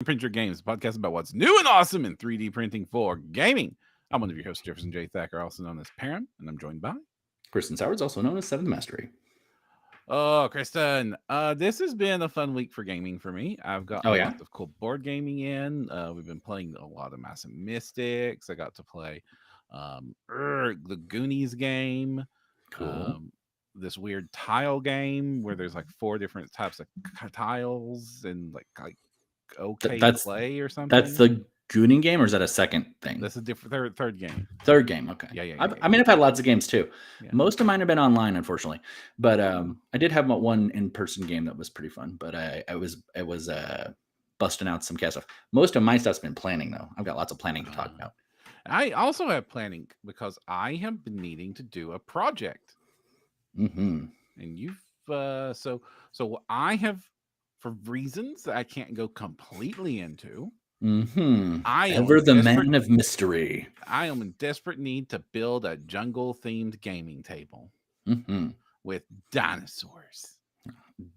Print Your Games, a podcast about what's new and awesome in 3D printing for gaming. I'm one of your hosts, Jefferson J. Thacker, also known as Perram, and I'm joined by Christen Perram, also known as Seventh Mastery. Oh, Kristen, this has been a fun week for gaming for me. I've Oh, gotten yeah? lots of cool board gaming in. We've been playing a lot of Massive Mystics. I got to play the Goonies game, Cool. um, this weird tile game where there's like four different types of tiles and like okay That's play or that's something. the Gooning game, or is that a second thing? That's a different third game. Third game, okay. Yeah. I mean, I've had lots of games too. Yeah. Most of mine have been online, unfortunately. But I did have one in-person game that was pretty fun. But I was busting out some cast stuff. Most of my stuff's been planning, though. I've got lots of planning to talk about. I also have planning because I have been needing to do a project. Mm-hmm. And you've so I have, for reasons that I can't go completely into. Mm-hmm. I am Ever the man of mystery. I am in desperate need to build a jungle-themed gaming table with dinosaurs.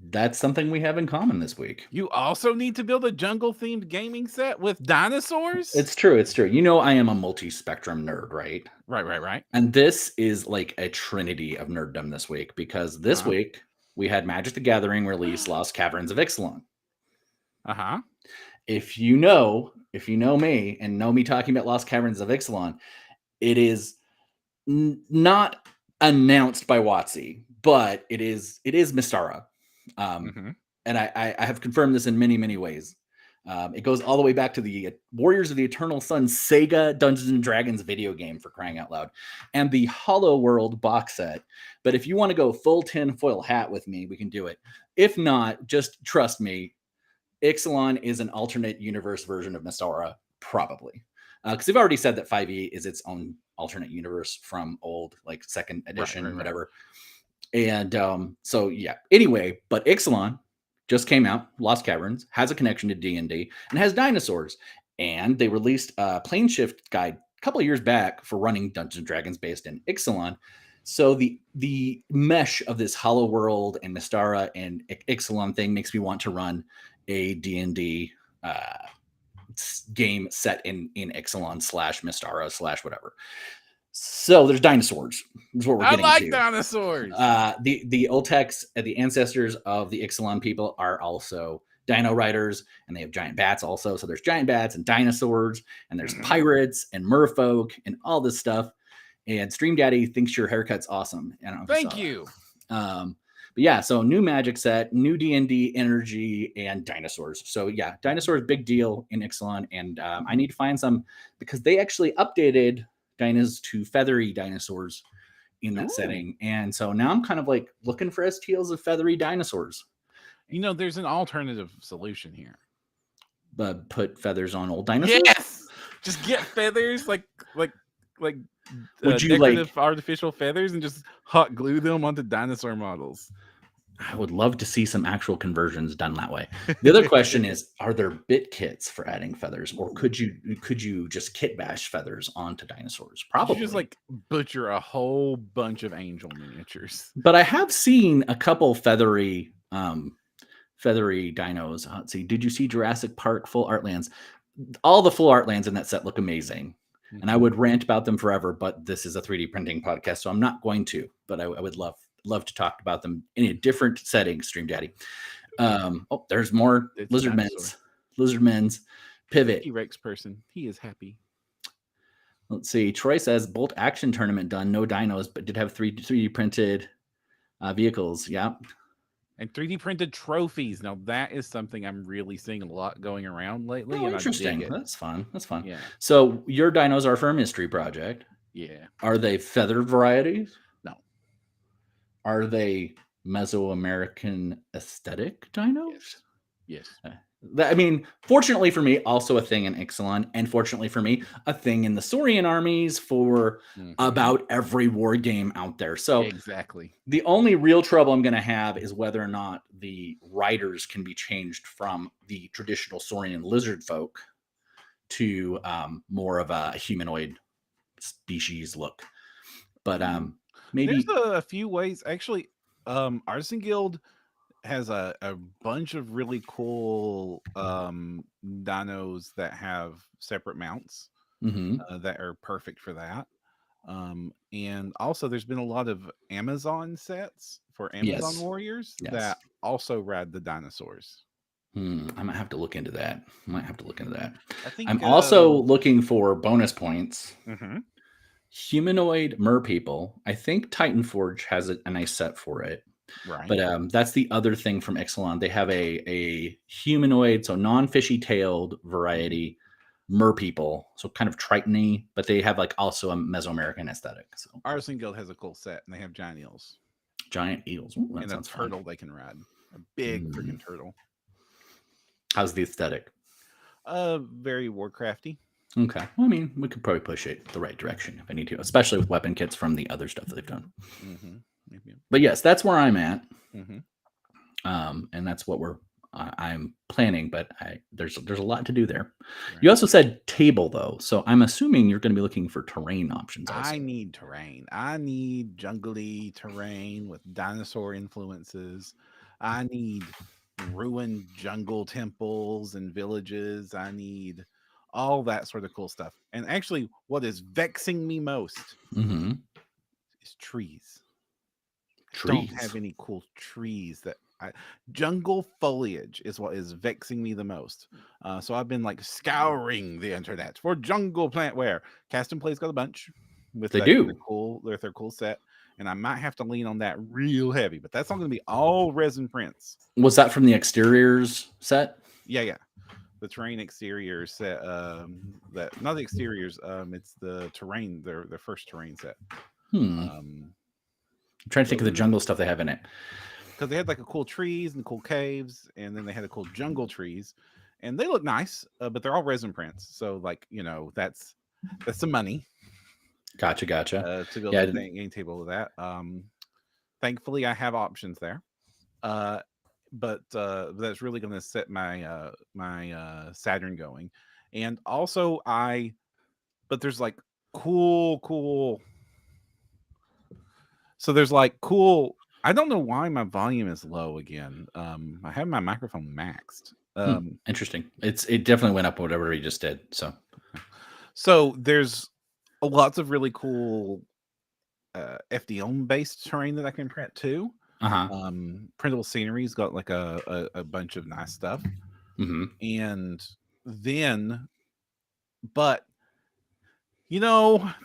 That's something we have in common this week. You also need to build a jungle-themed gaming set with dinosaurs? It's true. It's true. You know, I am a multi-spectrum nerd, right? Right. And this is like a trinity of nerddom this week, because this week we had Magic the Gathering release Lost Caverns of Ixalan. If you know me and know me talking about Lost Caverns of Ixalan, it is not announced by WotC, but it is Mystara. And I have confirmed this in many, many ways. It goes all the way back to the Warriors of the Eternal Sun Sega Dungeons and Dragons video game, for crying out loud, and the Hollow World box set. But if you want to go full tinfoil hat with me, we can do it. If not, just trust me, Ixalan is an alternate universe version of Mystara, probably. Because they've already said that 5e is its own alternate universe from old, like second edition, whatever. And so, yeah. Anyway, but Ixalan just came out, Lost Caverns, has a connection to D&D, and has dinosaurs. And they released a plane shift guide a couple of years back for running Dungeons and Dragons based in Ixalan. So the mesh of this Hollow World and Mystara and Ixalan thing makes me want to run a D&D game set in Ixalan / Mystara / whatever. So there's dinosaurs. That's what we're getting to. I like dinosaurs. The Oltecs, the ancestors of the Ixalan people, are also dino riders, and they have giant bats also. So there's giant bats and dinosaurs, and there's pirates and merfolk and all this stuff. And Stream Daddy thinks your haircut's awesome. Thank you. But yeah, so new Magic set, new D&D energy, and dinosaurs. So yeah, dinosaurs, big deal in Ixalan, and I need to find some, because they actually updated dinos to feathery dinosaurs in that setting. And so now I'm kind of like looking for STLs of feathery dinosaurs. You know, there's an alternative solution here. But put feathers on old dinosaurs? Yes! Just get feathers, like would you decorative artificial feathers, and just hot glue them onto dinosaur models. I would love to see some actual conversions done that way. The other question is, are there bit kits for adding feathers, or could you just kit bash feathers onto dinosaurs? Probably. You just like butcher a whole bunch of angel miniatures. But I have seen a couple feathery dinos. Let's see. Did you see Jurassic Park Full Art Lands? All the full art lands in that set look amazing. And I would rant about them forever, but this is a 3D printing podcast, so I'm not going to. But I would love to talk about them in a different setting, Stream Daddy. There's more Lizardmen's pivot. T-Rex person. He is happy. Let's see. Troy says bolt action tournament done. No dinos, but did have 3D printed vehicles. Yeah. And 3D printed trophies. Now that is something I'm really seeing a lot going around lately. Oh, interesting. That's fun. Yeah. So your dinos are for a mystery project. Yeah. Are they feathered varieties? No. Are they Mesoamerican aesthetic dinos? Yes. I mean, fortunately for me, also a thing in Ixalan, and fortunately for me, a thing in the Saurian armies for about every war game out there. So exactly. The only real trouble I'm going to have is whether or not the riders can be changed from the traditional Saurian lizard folk to more of a humanoid species look. But maybe there's a few ways. Actually, Artisan Guild has a bunch of really cool dinos that have separate mounts Mm-hmm. that are perfect for that. And also, there's been a lot of Amazon sets for Amazon Yes. warriors Yes. that also ride the dinosaurs. I might have to look into that. I think. I'm also looking for bonus points. Mhm. Humanoid merpeople. I think Titan Forge has a nice set for it. Right. But that's the other thing from Ixalan. They have a humanoid, so non-fishy tailed variety merpeople, so kind of Triton-y, but they have like also a Mesoamerican aesthetic. So Artisan Guild has a cool set, and they have giant eels giant eels. Ooh, that and a sounds fun. turtle they can ride. A big freaking turtle. How's the aesthetic? Very Warcrafty. Okay. Well, I mean, we could probably push it the right direction if I need to, especially with weapon kits from the other stuff that they've done. Mm-hmm. Maybe. But yes, that's where I'm at. Mm-hmm. And that's what I'm planning. But there's a lot to do there. Right. You also said table though, so I'm assuming you're going to be looking for terrain options. Also, I need terrain. I need jungly terrain with dinosaur influences. I need ruined jungle temples and villages. I need all that sort of cool stuff. And actually, what is vexing me most is trees. Don't have any cool trees that jungle foliage is what is vexing me the most. So I've been like scouring the internet for jungle plant wear. Cast and Play's got a bunch with They do. their cool set, and I might have to lean on that real heavy, but that's not going to be all resin prints. Was that from the exteriors set? Yeah. The terrain exterior set. That not the exteriors. It's the terrain. Their first terrain set. I'm trying to think of the jungle stuff they have in it. Because they had like a cool trees and cool caves, and then they had a cool jungle trees, and they look nice, but they're all resin prints. So like that's some money. Gotcha. To build a game table with that. Thankfully, I have options there. But that's really going to set my my Saturn going, and also but there's like cool. So there's like cool. I don't know why my volume is low again. I have my microphone maxed. Interesting. It definitely went up whatever you just did. So there's lots of really cool FDM based terrain that I can print too. Printable scenery's got like a bunch of nice stuff. And then, but if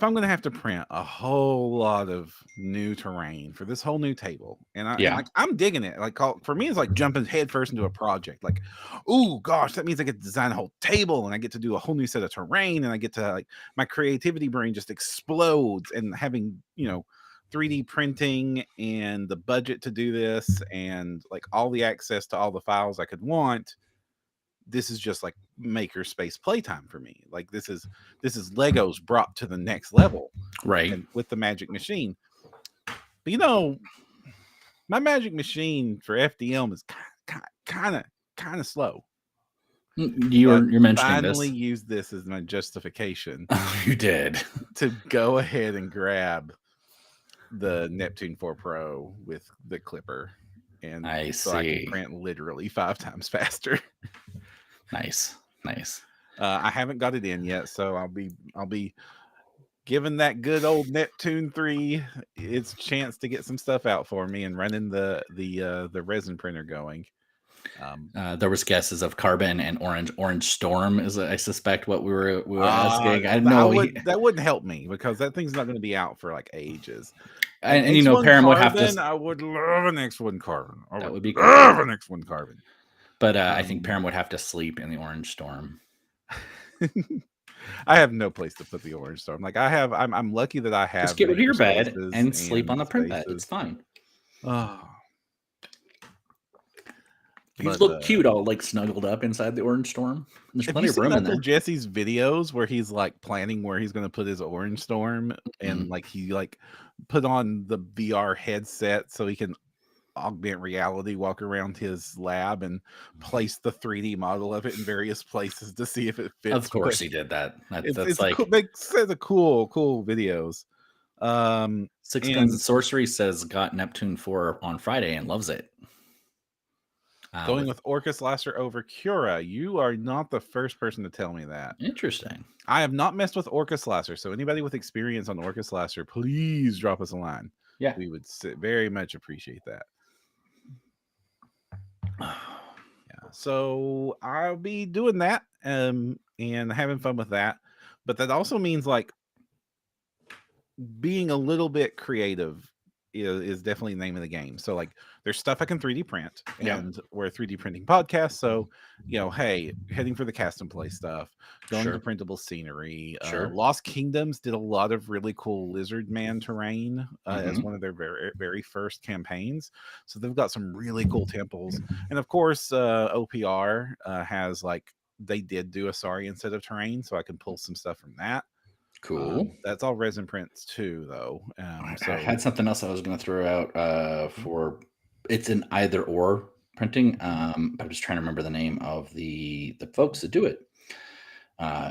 I'm gonna have to print a whole lot of new terrain for this whole new table, and I'm digging it. Like for me, it's like jumping headfirst into a project. Like, oh gosh, that means I get to design a whole table, and I get to do a whole new set of terrain, and I get to like my creativity brain just explodes. And having 3D printing and the budget to do this, and like all the access to all the files I could want. This is just like maker space playtime for me. Like this is Legos brought to the next level, right? And with the Magic Machine, but my Magic Machine for FDM is kind of slow. You're mentioning finally this. Used this as my justification. You did to go ahead and grab the Neptune 4 Pro with the clipper, and I can print literally 5 times faster. Nice. I haven't got it in yet, so I'll be giving that good old Neptune 3 its chance to get some stuff out for me and running the resin printer going. There was guesses of carbon and orange storm is I suspect what we were asking. I know that wouldn't help me because that thing's not going to be out for like ages. And Perram would have to. I would love an X1 carbon. That would be cool. Love an X1 carbon. But I think Perram would have to sleep in the orange storm. I have no place to put the orange storm. Like I'm lucky that I have. Just get rid of your bed and sleep on the print bed. It's fine. Oh. You look cute, all like snuggled up inside the orange storm. There's plenty of room in there. Jesse's videos where he's like planning where he's going to put his orange storm, and like he like put on the VR headset so he can augment reality, walk around his lab and place the 3D model of it in various places to see if it fits. Of course he did that. That's like cool, the cool videos. Six Guns and Sorcery says got Neptune 4 on Friday and loves it. Going with Orcus Lasser over Cura. You are not the first person to tell me that. Interesting. I have not messed with Orcus Lasser, so anybody with experience on Orcus Lasser, please drop us a line. Yeah. We would very much appreciate that. Yeah. So I'll be doing that and having fun with that. But that also means like being a little bit creative is definitely the name of the game. So like there's stuff I can 3D print, and we're a 3D printing podcast. So, hey, heading for the cast and play stuff, going to printable scenery. Lost Kingdoms did a lot of really cool lizard man terrain as one of their very, very first campaigns. So they've got some really cool temples. And of course, OPR has they did do a Saurian set of terrain, so I can pull some stuff from that. Cool. That's all resin prints too, though. So I had something else I was going to throw out for. It's an either or printing. I'm just trying to remember the name of the folks that do it.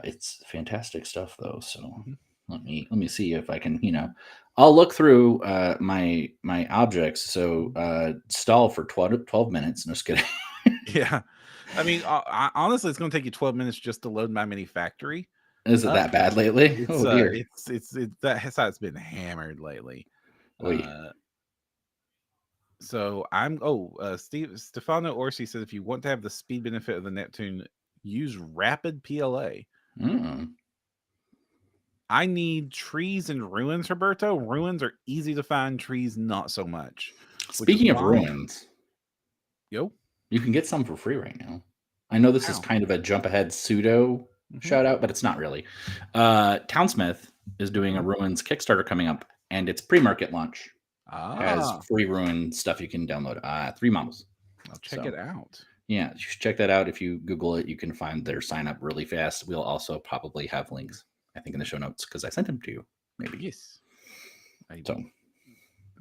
It's fantastic stuff, though. So let me see if I can. I'll look through my objects. So stall for 12 minutes. No, just kidding. Yeah, I mean, honestly, it's going to take you 12 minutes just to load my mini factory. Is it that bad lately? It's, dear. It's that's how it's been hammered lately. So I'm Stefano Orsi says if you want to have the speed benefit of the Neptune, use rapid PLA. I need trees and ruins, Roberto. Ruins are easy to find, trees not so much. Speaking of ruins, you can get some for free right now. I know this is kind of a jump ahead pseudo shout out, but it's not really. Townsmith is doing a ruins Kickstarter coming up, and it's pre-market launch. Has free ruin stuff you can download. 3 models. I'll check it out. Yeah, you should check that out. If you Google it, you can find their sign up really fast. We'll also probably have links, I think, in the show notes because I sent them to you. Maybe. Yes.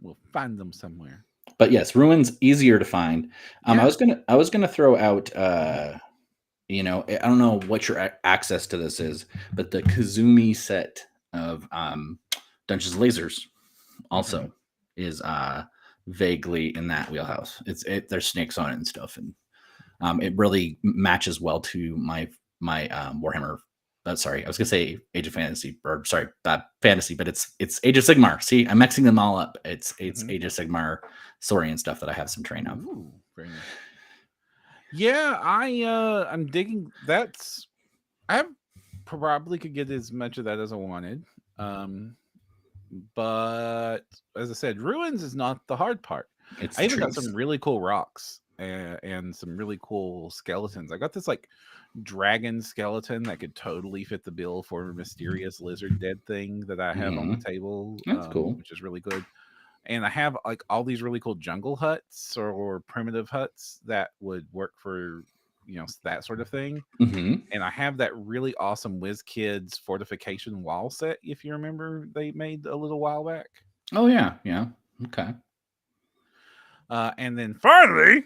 We'll find them somewhere. But yes, ruins easier to find. I was gonna throw out. I don't know what your access to this is, but the Kazumi set of Dungeons Lasers also is vaguely in that wheelhouse. There's snakes on it and stuff, and it really matches well to my Warhammer. Sorry, I was gonna say Age of Fantasy, or sorry, fantasy, but it's Age of Sigmar. See, I'm mixing them all up. It's Age of Sigmar, Saurian stuff that I have some terrain of. Ooh, very nice. Yeah, I'm digging. I probably could get as much of that as I wanted. But as I said, ruins is not the hard part. I even got some really cool rocks and some really cool skeletons. I got this dragon skeleton that could totally fit the bill for a mysterious lizard dead thing that I have on the table. That's cool, which is really good. And I have all these really cool jungle huts or primitive huts that would work for that sort of thing. And I have that really awesome WizKids fortification wall set, if you remember, they made a little while back. Oh yeah, okay. And then finally,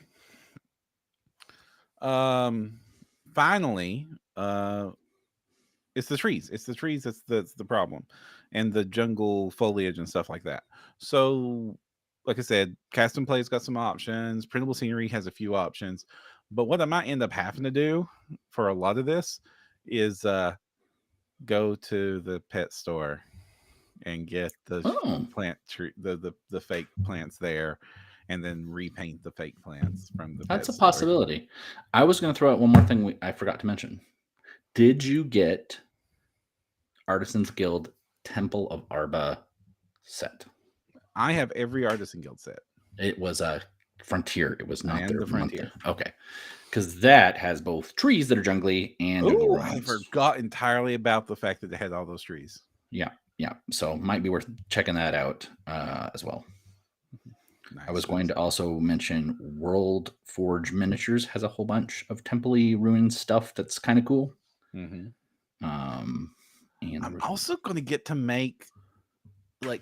it's the trees. It's the trees that's the problem, and the jungle foliage and stuff like that. So, like I said, cast and play's got some options. Printable scenery has a few options. But what I might end up having to do for a lot of this is go to the pet store and get the plant tree, the fake plants there, and then repaint the fake plants from the. That's a possibility. I was going to throw out one more thing I forgot to mention. Did you get Artisans Guild Temple of Arba set? I have every Artisan Guild set. It was a Frontier. It was not the Frontier. Okay. Because that has both trees that are jungly and jungle ruins. I forgot entirely about the fact that they had all those trees. Yeah. So might be worth checking that out as well. Nice. I was going to also mention World Forge Miniatures has a whole bunch of temple-y ruin stuff that's kind of cool. And I'm also going to get to make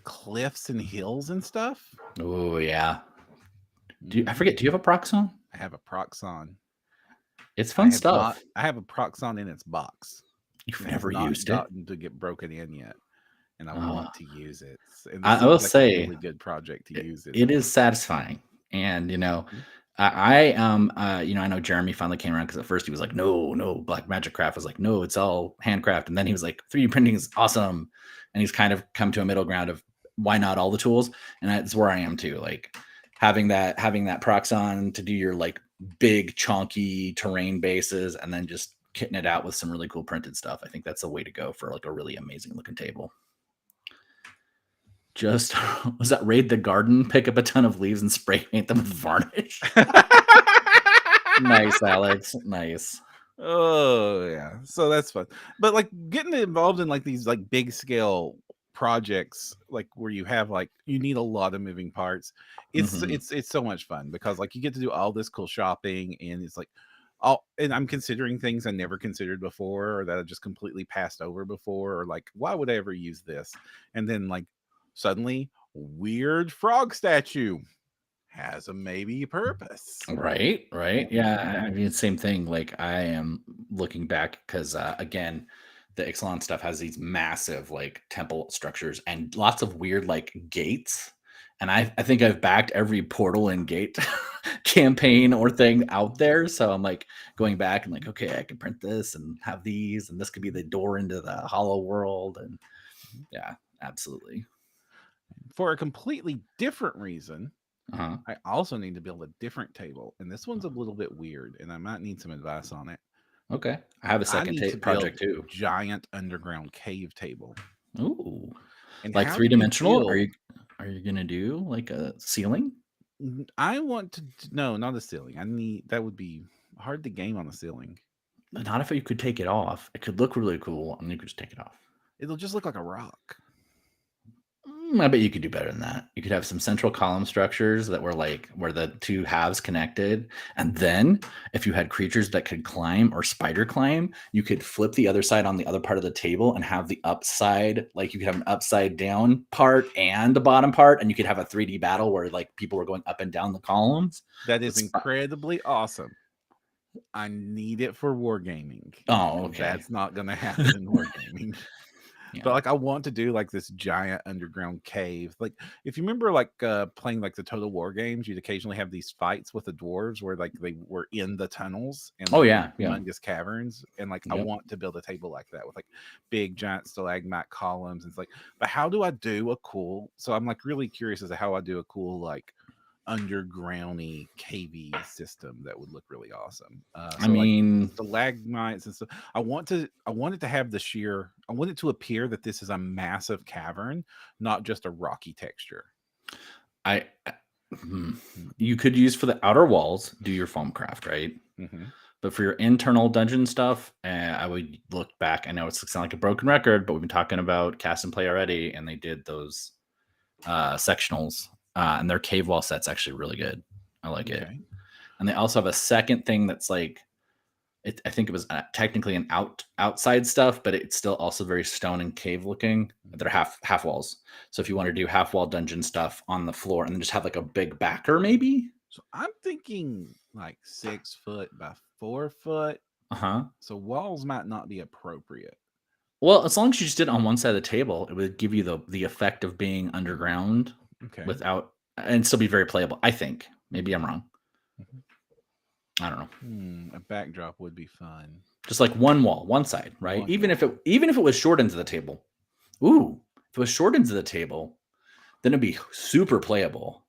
cliffs and hills and stuff. Oh yeah. I forget? Do you have a Proxon? I have a Proxon. It's fun stuff. I have a Proxon in its box. You've never used it? Gotten to get broken in yet, and I want to use it. And I will say, a really good project to use it. It is satisfying, and I I know Jeremy finally came around because at first he was like, no, Black Magic Craft. I was like, no, it's all handcraft. And then he was like, 3D printing is awesome. And he's kind of come to a middle ground of why not all the tools? And that's where I am too. Like having that Proxon to do your like big chunky terrain bases and then just kitting it out with some really cool printed stuff. I think that's the way to go for like a really amazing looking table. Just was that raid the garden, pick up a ton of leaves and spray paint them with varnish. Nice, Alex. Nice. Oh yeah, so that's fun. But like getting involved in like these like big scale projects, like where you have like you need a lot of moving parts. It's so much fun because like you get to do all this cool shopping, and it's like and I'm considering things I never considered before, or that I just completely passed over before, or like why would I ever use this? And then like suddenly weird frog statue has a maybe purpose. Right. Yeah, I mean, same thing. Like I am looking back because again, the Ixalan stuff has these massive like temple structures and lots of weird like gates. And I think I've backed every portal and gate campaign or thing out there. So I'm like going back and like, okay, I can print this and have these, and this could be the door into the hollow world. And yeah, absolutely. For a completely different reason, I also need to build a different table, and this one's a little bit weird, and I might need some advice on it. Okay, I have a second project too. Giant underground cave table. Ooh, and like 3-dimensional? Are you gonna do like a ceiling? I want to no, not a ceiling. I need that would be hard to game on a ceiling. Not if you could take it off. It could look really cool, and you could just take it off. It'll just look like a rock. I bet you could do better than that. You could have some central column structures that were like where the two halves connected. And then if you had creatures that could climb or spider climb, you could flip the other side on the other part of the table and have the upside, like you could have an upside down part and the bottom part. And you could have a 3D battle where like people were going up and down the columns. That is incredibly awesome. I need it for wargaming. Oh, okay. That's not going to happen in wargaming. Yeah. But like I want to do like this giant underground cave. Like if you remember like playing like the Total War games, you'd occasionally have these fights with the dwarves where like they were in the tunnels and humongous caverns. And like I want to build a table like that with like big giant stalagmite columns. And it's like, but how do I do a cool? So I'm like really curious as to how I do a cool like undergroundy cavey system that would look really awesome. I mean, like stalagmites and stuff. I want it to have the sheer. I want it to appear that this is a massive cavern, not just a rocky texture. You could use for the outer walls, do your foam craft, right? But for your internal dungeon stuff, I would look back. I know it's sound like a broken record, but we've been talking about cast and play already, and they did those sectionals. And their cave wall set's actually really good. I like it. And they also have a second thing that's like, I think it was technically an outside stuff, but it's still also very stone and cave looking. They're half walls. So if you want to do half wall dungeon stuff on the floor and then just have like a big backer, maybe. So I'm thinking like 6 foot by 4 foot. So walls might not be appropriate. Well, as long as you just did it on one side of the table, it would give you the effect of being underground. Without and still be very playable. I think maybe I'm wrong. I don't know. A backdrop would be fun. Just like one wall, one side, right? Even if it was short ends of the table. Ooh, if it was short ends of the table, then it'd be super playable.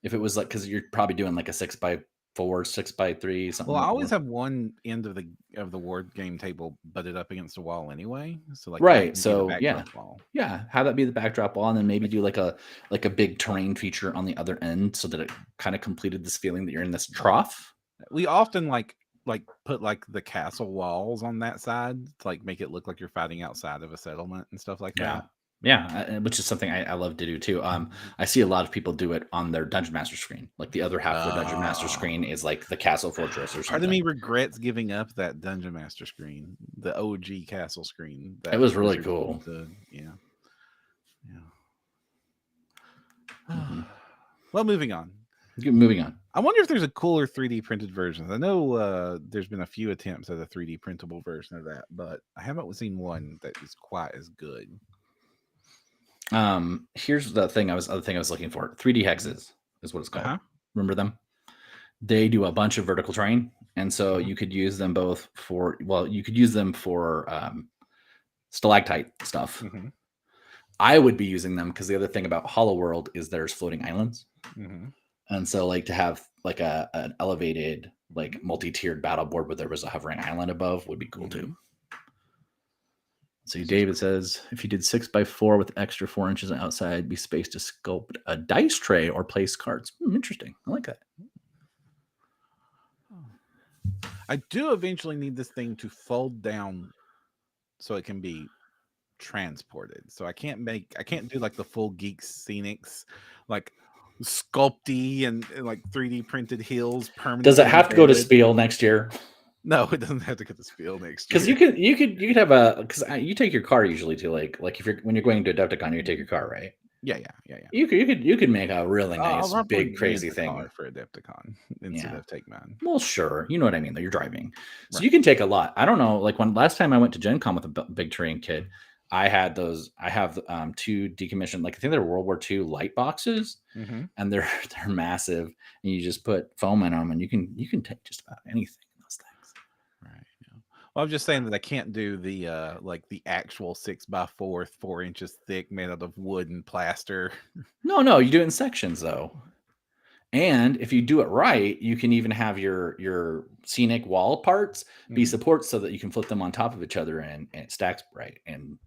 If it was like because you're probably doing like a 6x4, 6x3, something. Well, I always have one end of the ward game table butted up against a wall anyway. So like right, so yeah, have that be the backdrop wall, and then maybe do like a big terrain feature on the other end, so that it kind of completed this feeling that you're in this trough. We often like put like the castle walls on that side to like make it look like you're fighting outside of a settlement and stuff like that. Yeah, which is something I love to do too. I see a lot of people do it on their Dungeon Master screen. Like the other half of the Dungeon Master screen is like the Castle Fortress or something. Part of me regrets giving up that Dungeon Master screen, the OG Castle screen. It was really cool. Well, moving on. I wonder if there's a cooler 3D printed version. I know there's been a few attempts at a 3D printable version of that, but I haven't seen one that is quite as good. Here's the thing. I was looking for 3D hexes is what it's called. Remember them? They do a bunch of vertical terrain, and so you could use them both for. Well, you could use them for stalactite stuff. Mm-hmm. I would be using them because the other thing about Hollow World is there's floating islands, and so like to have like an elevated like multi-tiered battle board where there was a hovering island above would be cool too. So David says, if you did 6x4 with extra 4 inches outside, it'd be space to sculpt a dice tray or place cards. Interesting. I like that. I do eventually need this thing to fold down so it can be transported. So I can't do like the full Geek Scenics, like sculpty and like 3D printed hills permanently. Does it have to go to Spiel next year? No, it doesn't have to go to Spiel next year. Because you could have because you take your car usually to like if when you're going to Adepticon, you take your car, right? Yeah. You could make a really nice big crazy thing for Adepticon instead of take mine. Well, sure, you know what I mean. Though you're driving, so you can take a lot. I don't know. Like when last time I went to Gen Con with a big terrain kit, I had those. I have 2 decommissioned. Like I think they're World War II light boxes, and they're massive. And you just put foam in them, and you can take just about anything in those things. Right. Yeah. Well, I'm just saying that I can't do the like the actual 6x4, 4 inches thick, made out of wood and plaster. No, you do it in sections though. And if you do it right, you can even have your scenic wall parts be supports so that you can flip them on top of each other and it stacks right. And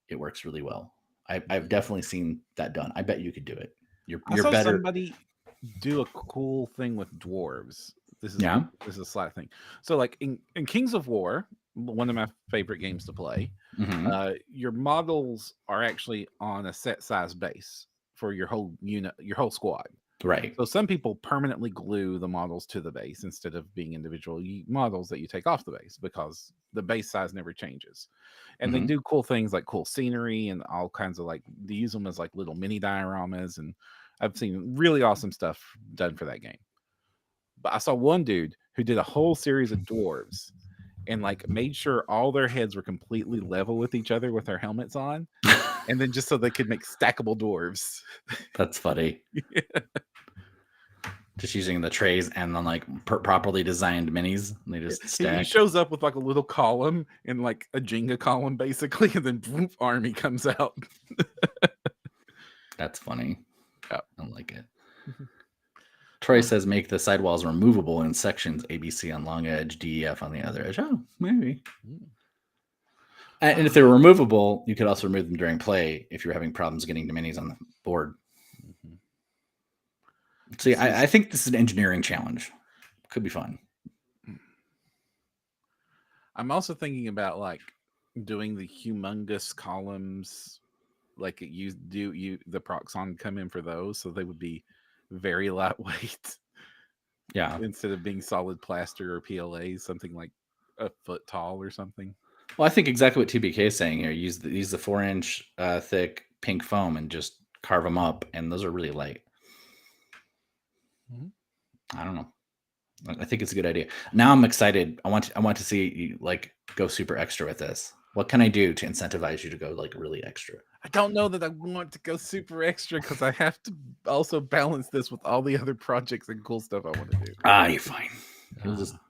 it works really well. I've definitely seen that done. I bet you could do it. You're better. Somebody do a cool thing with dwarves. This is a slight thing. So like in Kings of War, one of my favorite games to play, your models are actually on a set size base for your whole unit, your whole squad. Right. So some people permanently glue the models to the base instead of being individual models that you take off the base because the base size never changes. And they do cool things like cool scenery and all kinds of like they use them as like little mini dioramas. And I've seen really awesome stuff done for that game. But I saw one dude who did a whole series of dwarves and like made sure all their heads were completely level with each other with their helmets on. And then just so they could make stackable dwarves. That's funny. Just using the trays and then like properly designed minis. And they just stack. He shows up with like a little column and like a Jenga column basically, and then boom, army comes out. That's funny. Yeah. I like it. Troy says make the sidewalls removable in sections, ABC on long edge, DEF on the other edge. Oh, maybe. And if they're removable, you could also remove them during play if you're having problems getting the minis on the board. See, I think this is an engineering challenge. Could be fun. I'm also thinking about like doing the humongous columns, like the Proxon come in for those, so they would be very lightweight. Yeah. Instead of being solid plaster or PLA, something like a foot tall or something. Well, I think exactly what TBK is saying here. Use the 4-inch thick pink foam and just carve them up, and those are really light. I don't know. I think it's a good idea. Now I'm excited. I want to see you like go super extra with this. What can I do to incentivize you to go like really extra? I don't know that I want to go super extra because I have to also balance this with all the other projects and cool stuff I want to do. You're fine.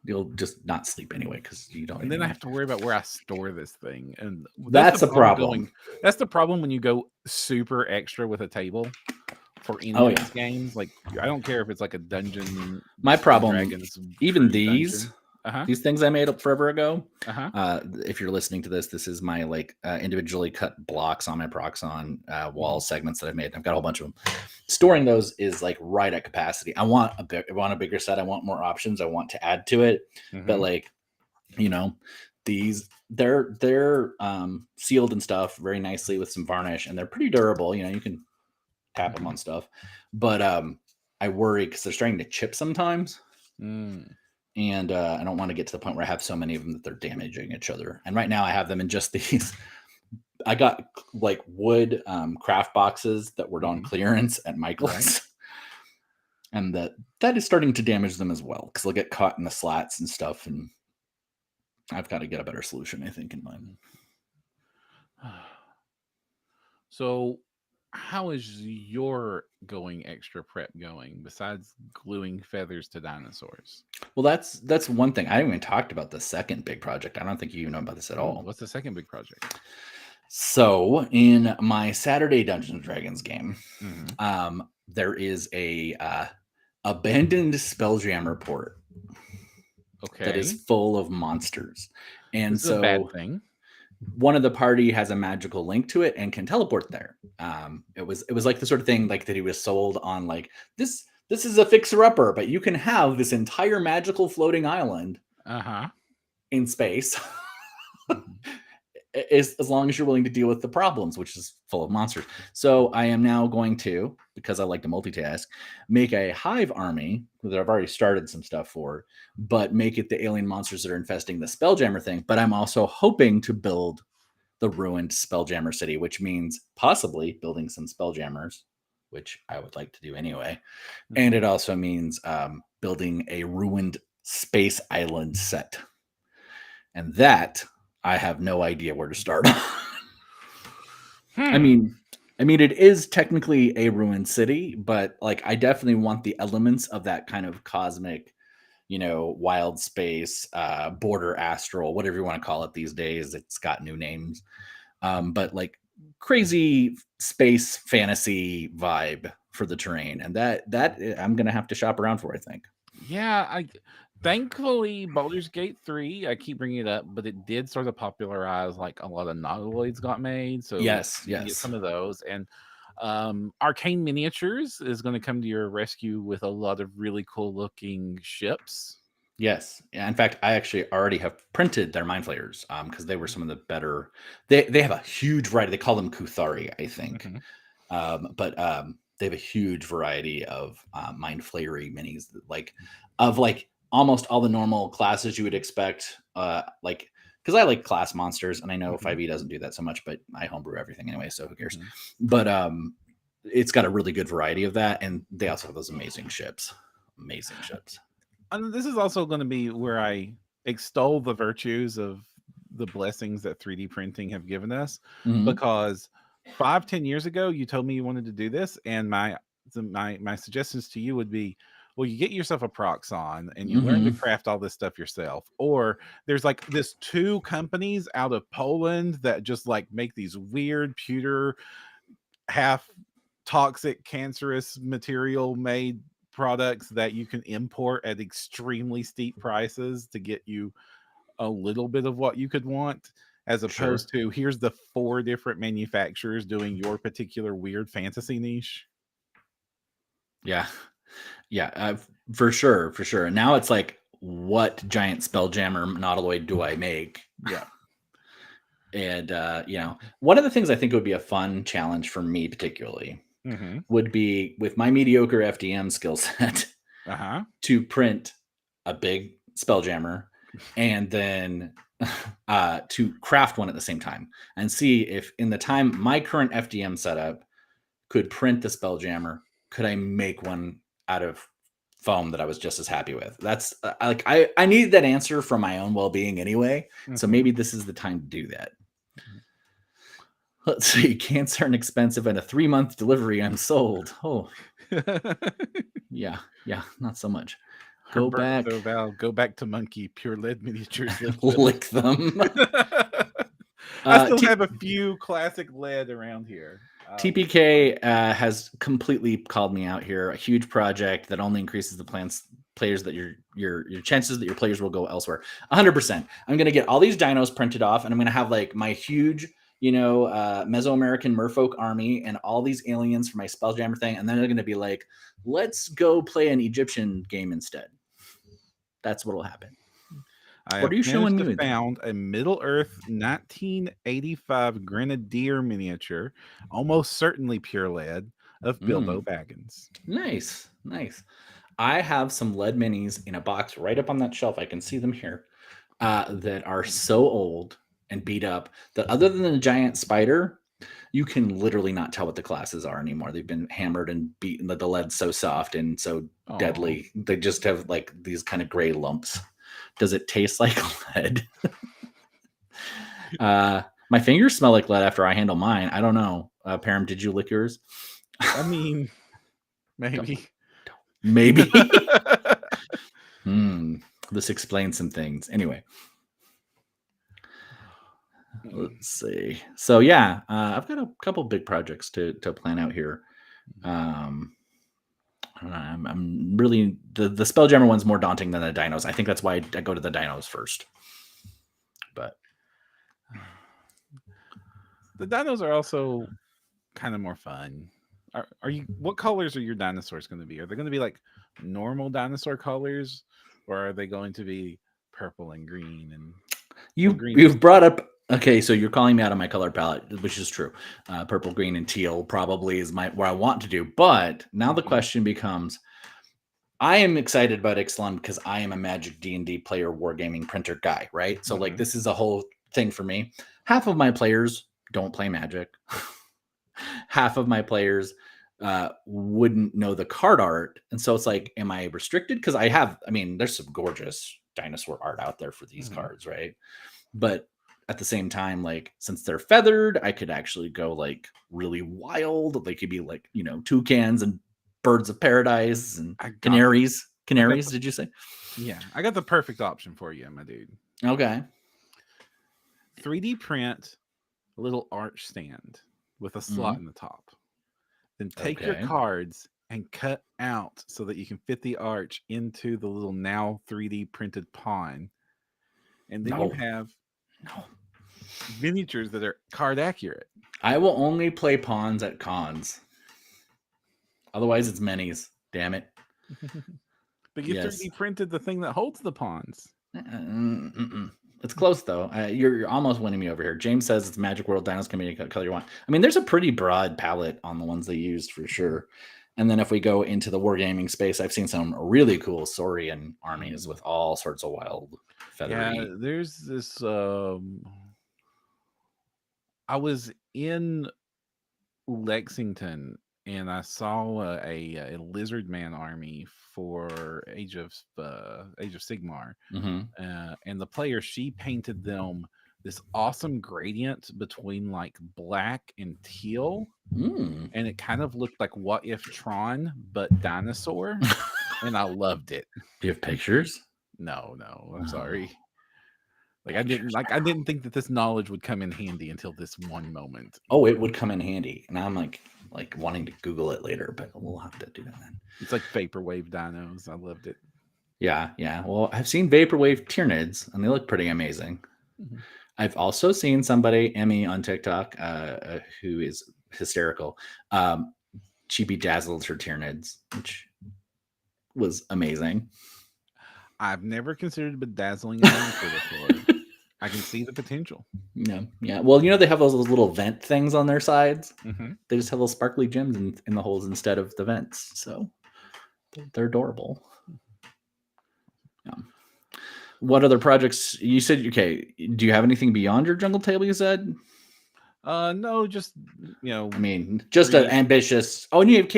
You'll just not sleep anyway because you don't. And then I have to worry about where I store this thing, and that's a problem. That's the problem when you go super extra with a table for any of these games. Like I don't care if it's like a dungeon. My problem, even these things I made up forever ago. If you're listening to this is my like individually cut blocks on my Proxon wall segments that I've made. I've got a whole bunch of them. Storing those is like right at capacity. I want a bigger set. I want more options. I want to add to it. But like, these they're sealed and stuff very nicely with some varnish, and they're pretty durable. You can tap them on stuff. But I worry because they're starting to chip sometimes. And I don't want to get to the point where I have so many of them that they're damaging each other. And right now I have them in just these. I got like wood craft boxes that were on clearance at Michael's. And that is starting to damage them as well because they'll get caught in the slats and stuff. And I've got to get a better solution, I think, in mind. So how is your going extra prep going besides gluing feathers to dinosaurs? Well, that's one thing. I haven't even talked about the second big project. I don't think you even know about this at all. What's the second big project? So in my Saturday Dungeons and Dragons game, Mm-hmm. there is a abandoned Spelljammer port that is Okay. full of monsters. And This is a bad so thing. one of the party has a magical link to it and can teleport there. It was like the sort of thing like that he was sold on, like this is a fixer-upper, but you can have this entire magical floating island in space. as long as you're willing to deal with the problems, which is full of monsters. So I am now going to, because I like to multitask, make a hive army that I've already started some stuff for, but make it the alien monsters that are infesting the Spelljammer thing. But I'm also hoping to build the ruined Spelljammer city, which means possibly building some Spelljammers, which I would like to do anyway. Mm-hmm. And it also means building a ruined space island set. And that I have no idea where to start. I mean, it is technically a ruined city, but like I definitely want the elements of that kind of cosmic, wild space, border astral, whatever you want to call it these days. It's got new names. But like crazy space fantasy vibe for the terrain. And that I'm going to have to shop around for, I think. Yeah, thankfully Baldur's Gate 3, I keep bringing it up, but it did sort of popularize like a lot of nautiloids got made. So yes, you get some of those. And Arcane Miniatures is going to come to your rescue with a lot of really cool looking ships. Yes. Yeah, in fact, I actually already have printed their Mind Flayers because they were some of the better. They have a huge variety. They call them Kuthari, I think. But they have a huge variety of Mind Flayery minis, like almost all the normal classes you would expect. Like, because I like class monsters, and I know 5e doesn't do that so much, but I homebrew everything anyway, so who cares? But it's got a really good variety of that, and they also have those amazing ships. Amazing ships. And this is also going to be where I extol the virtues of the blessings that 3D printing have given us, because 5-10 years ago you told me you wanted to do this, and my suggestions to you would be, well, you get yourself a Proxon and you learn to craft all this stuff yourself. Or there's like this 2 companies out of Poland that just like make these weird pewter half toxic cancerous material made products that you can import at extremely steep prices to get you a little bit of what you could want, as opposed to here's the 4 different manufacturers doing your particular weird fantasy niche. Yeah, for sure. And now it's like, what giant Spelljammer nautiloid do I make? Yeah. And one of the things I think would be a fun challenge for me particularly would be, with my mediocre FDM skill set, to print a big Spelljammer and then to craft one at the same time, and see if in the time my current FDM setup could print the Spelljammer, could I make one out of foam that I was just as happy with? That's like, I need that answer for my own well-being anyway. So maybe this is the time to do that. Let's see, cancer and expensive and a 3-month delivery. I'm sold. Oh, yeah, not so much. Go back to Monkey Pure Lead Miniatures. Lick them. I still have a few classic lead around here. TPK has completely called me out here. A huge project that only increases the players that your chances that your players will go elsewhere. 100%. I'm going to get all these dinos printed off, and I'm going to have like my huge, Mesoamerican merfolk army and all these aliens for my Spelljammer thing, and then they're going to be like, let's go play an Egyptian game instead. That's what will happen. What are you showing me? Found a Middle Earth 1985 Grenadier miniature, almost certainly pure lead, of Bilbo Baggins. Nice. I have some lead minis in a box right up on that shelf. I can see them here, that are so old and beat up that, other than the giant spider, you can literally not tell what the classes are anymore. They've been hammered and beaten. The lead's so soft and so deadly. They just have like these kind of gray lumps. Does it taste like lead? My My fingers smell like lead after I handle mine. I don't know. Perram, did you lick yours? I mean, maybe. Maybe. This explains some things. Anyway. Let's see. So yeah, I've got a couple big projects to plan out here. I'm really the Spelljammer one's more daunting than the dinos. I think that's why I go to the dinos first. But the dinos are also kind of more fun. Are you? What colors are your dinosaurs going to be? Are they going to be like normal dinosaur colors, or are they going to be purple and green? And you've brought up. Okay, so you're calling me out on my color palette, which is true. Purple, green, and teal probably is where I want to do. But now the question becomes, I am excited about Ixalan because I am a Magic D&D player, wargaming printer guy, right? So like this is a whole thing for me. Half of my players don't play Magic. Half of my players wouldn't know the card art. And so it's like, am I restricted? Because there's some gorgeous dinosaur art out there for these cards, right? But at the same time, like, since they're feathered, I could actually go like really wild. They could be like, toucans and birds of paradise and canaries. Did you say? Yeah, I got the perfect option for you, my dude. Okay. 3D print a little arch stand with a slot in the top. Then take your cards and cut out so that you can fit the arch into the little now 3D printed pawn. And then you have miniatures that are card accurate. I will only play pawns at cons. Otherwise, it's minis. Damn it. But you 3D printed the thing that holds the pawns. It's close, though. You're almost winning me over here. James says it's Magic World Dinos can be any color you want. I mean, there's a pretty broad palette on the ones they used for sure. And then if we go into the wargaming space, I've seen some really cool Saurian armies with all sorts of wild feathery. Yeah, there's this. I was in Lexington and I saw a lizard man army for Age of Sigmar, and the player, she painted them this awesome gradient between like black and teal, and it kind of looked like What If Tron but dinosaur, and I loved it. Do you have pictures? No, I'm sorry. Like I didn't think that this knowledge would come in handy until this one moment. Oh, it would come in handy. And I'm like wanting to Google it later, but we'll have to do that then. It's like vaporwave dinos. I loved it. Yeah. Well, I've seen vaporwave Tyranids, and they look pretty amazing. I've also seen somebody, Emmy on TikTok, who is hysterical. She bedazzled her Tyranids, which was amazing. I've never considered bedazzling a dinosaur before. I can see the potential. Yeah. Well, they have those little vent things on their sides. They just have little sparkly gems in the holes instead of the vents. So they're adorable. Yeah. What other projects? You said, okay, do you have anything beyond your jungle table, you said? No, just, just an ambitious. Oh, and you have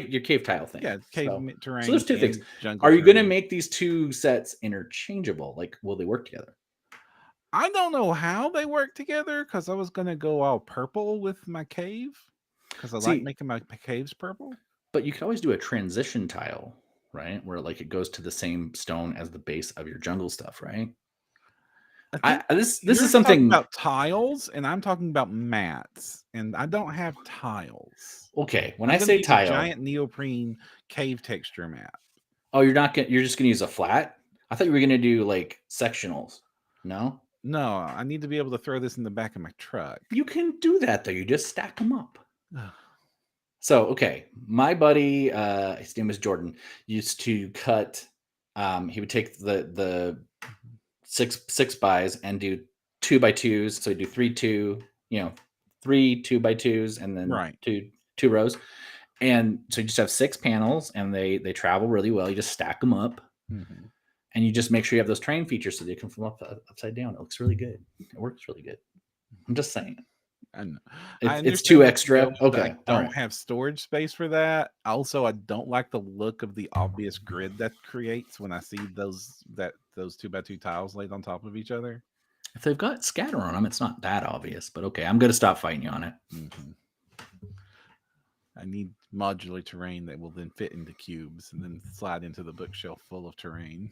your cave tile thing. Yeah, cave terrain. So there's two things. Are you going to make these two sets interchangeable? Like, will they work together? I don't know how they work together because I was going to go all purple with my cave because I like making my caves purple. But you could always do a transition tile, right? Where like it goes to the same stone as the base of your jungle stuff, right? This is something about tiles, and I'm talking about mats, and I don't have tiles. Okay, when I say tile, giant neoprene cave texture mat. Oh, you're just gonna use a flat? I thought you were gonna do like sectionals. No, I need to be able to throw this in the back of my truck. You can do that though. You just stack them up. So okay, my buddy, his name was Jordan, used to cut. He would take the six bys and do 2x2s. So he'd do 3-2, 3 2x2s, and then two rows. And so you just have 6 panels, and they travel really well. You just stack them up, and you just make sure you have those terrain features so they can come up upside down. It looks really good. It works really good. I'm just saying. And it's too extra. Okay, I don't have storage space for that. Also, I don't like the look of the obvious grid that creates when I see those 2x2 tiles laid on top of each other. If they've got scatter on them, it's not that obvious. But okay, I'm gonna stop fighting you on it. Mm-hmm. I need modular terrain that will then fit into cubes and then slide into the bookshelf full of terrain.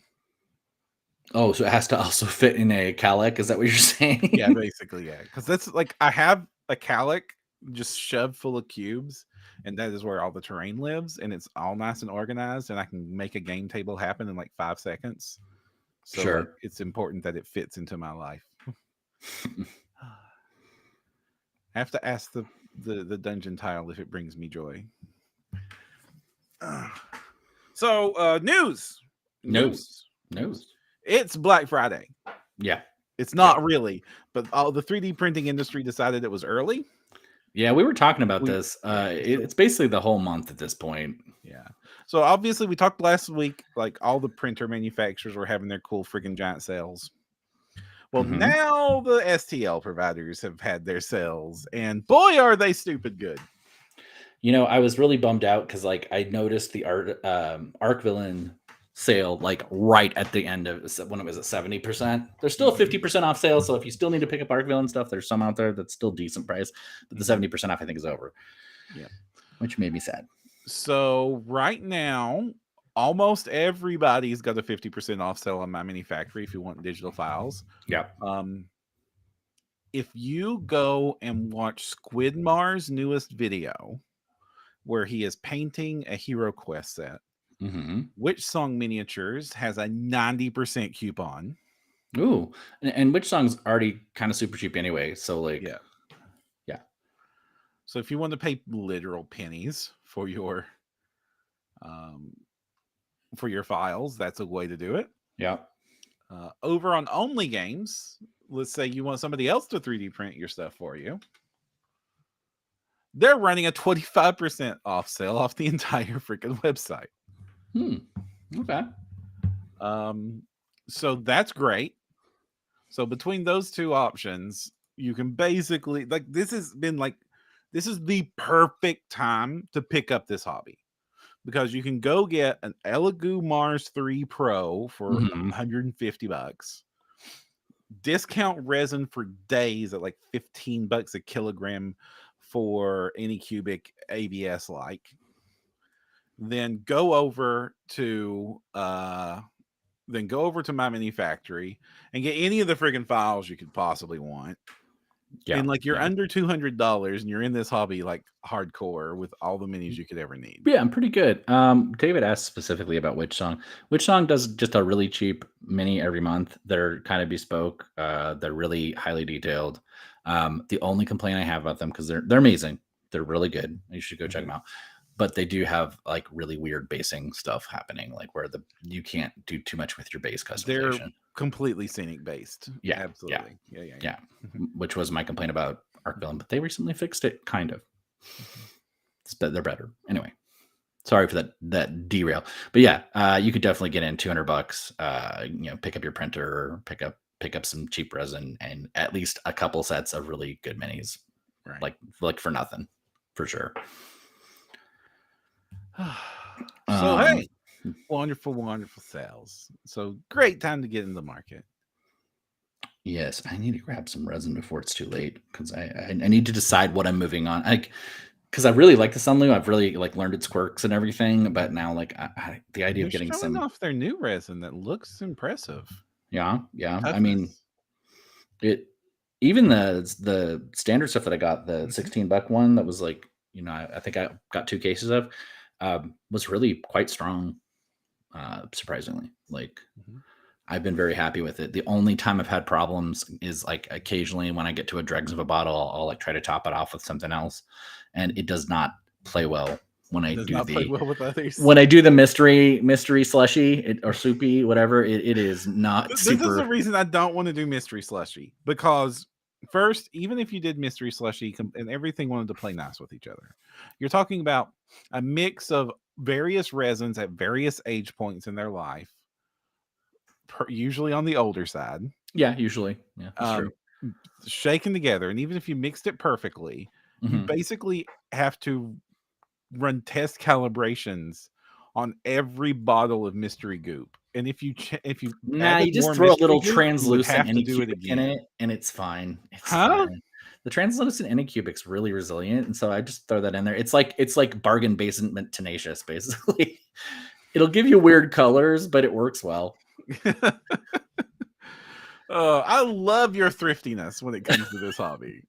Oh, so it has to also fit in a calic? Is that what you're saying? Yeah, basically, yeah. Because that's like I have a calic just shoved full of cubes, and that is where all the terrain lives, and it's all nice and organized, and I can make a game table happen in like 5 seconds. So like Sure. it's important that it fits into my life. I have to ask the dungeon tile if it brings me joy. So news. News. It's Black Friday. Yeah. It's not really, but all the 3D printing industry decided it was early. Yeah, we were talking about this. It's basically the whole month at this point. Yeah. So obviously we talked last week, like all the printer manufacturers were having their cool freaking giant sales. Well, now the STL providers have had their sales, and boy, are they stupid good. You know, I was really bummed out because like I noticed the Arc Villain sale like right at the end of when it was at 70%. There's still 50% off sale, so if you still need to pick up Arc Villain stuff, there's some out there that's still decent price, but the 70% off I think is over. Yeah, which made me sad. So right now, almost everybody's got a 50% off sale on My Mini Factory if you want digital files. Yeah. If you go and watch Squidmar's newest video, where he is painting a Hero Quest set, Witch Song Miniatures has a 90% coupon. Ooh, and Witch Song's already kind of super cheap anyway, so like, yeah. So if you want to pay literal pennies for your files, that's a way to do it. Yeah. Over on Only Games, let's say you want somebody else to 3D print your stuff for you. They're running a 25% off sale off the entire freaking website. Okay. So that's great. So between those two options, you can basically like this is the perfect time to pick up this hobby, because you can go get an Elegoo Mars 3 Pro for $150. Discount resin for days at like $15 a kilogram for Anycubic ABS like. Then go over to My Mini Factory and get any of the friggin' files you could possibly want. Yeah. And like you're under $200 and you're in this hobby like hardcore with all the minis you could ever need. Yeah, I'm pretty good. David asked specifically about Witch Song. Witch Song does just a really cheap mini every month. They're kind of bespoke. They're really highly detailed. The only complaint I have about them, because they're amazing. They're really good. You should go check them out. But they do have like really weird basing stuff happening, like where you can't do too much with your base customization. They're completely scenic based. Yeah, absolutely. Yeah. Which was my complaint about Arc Villain, but they recently fixed it, kind of. They're better anyway. Sorry for that derail, but yeah, you could definitely get in $200. Pick up your printer, pick up some cheap resin, and at least a couple sets of really good minis, right? Like for nothing, for sure. So hey, wonderful sales. So great time to get in the market. Yes, I need to grab some resin before it's too late, because I need to decide what I'm moving on. Because I really like the Sunlu. I've really learned its quirks and everything, but now the idea of getting some off their new resin that looks impressive. Yeah. Toughness. I mean, even the standard stuff that I got, the $16 one that was I think I got 2 cases of, was really quite strong, surprisingly. I've been very happy with it. The only time I've had problems is occasionally when I get to a dregs of a bottle, I'll try to top it off with something else, and it does not play well when I do when I do the mystery slushy or soupy, whatever. It is not. This is the reason I don't want to do mystery slushy, because first, even if you did mystery slushy and everything wanted to play nice with each other, you're talking about a mix of various resins at various age points in their life. Usually on the older side. Yeah, usually. Yeah, that's true. Shaken together, and even if you mixed it perfectly, you basically have to run test calibrations on every bottle of mystery goop And if you Nah, you added just more throw a mystery little goop, you would translucent have to do it Anycubic in again. it, and it's fine. It's Huh? fine. The translucent Anycubic's really resilient, and so I just throw that in there. It's like bargain basement tenacious, basically. It'll give you weird colors, but it works well. Oh, I love your thriftiness when it comes to this hobby.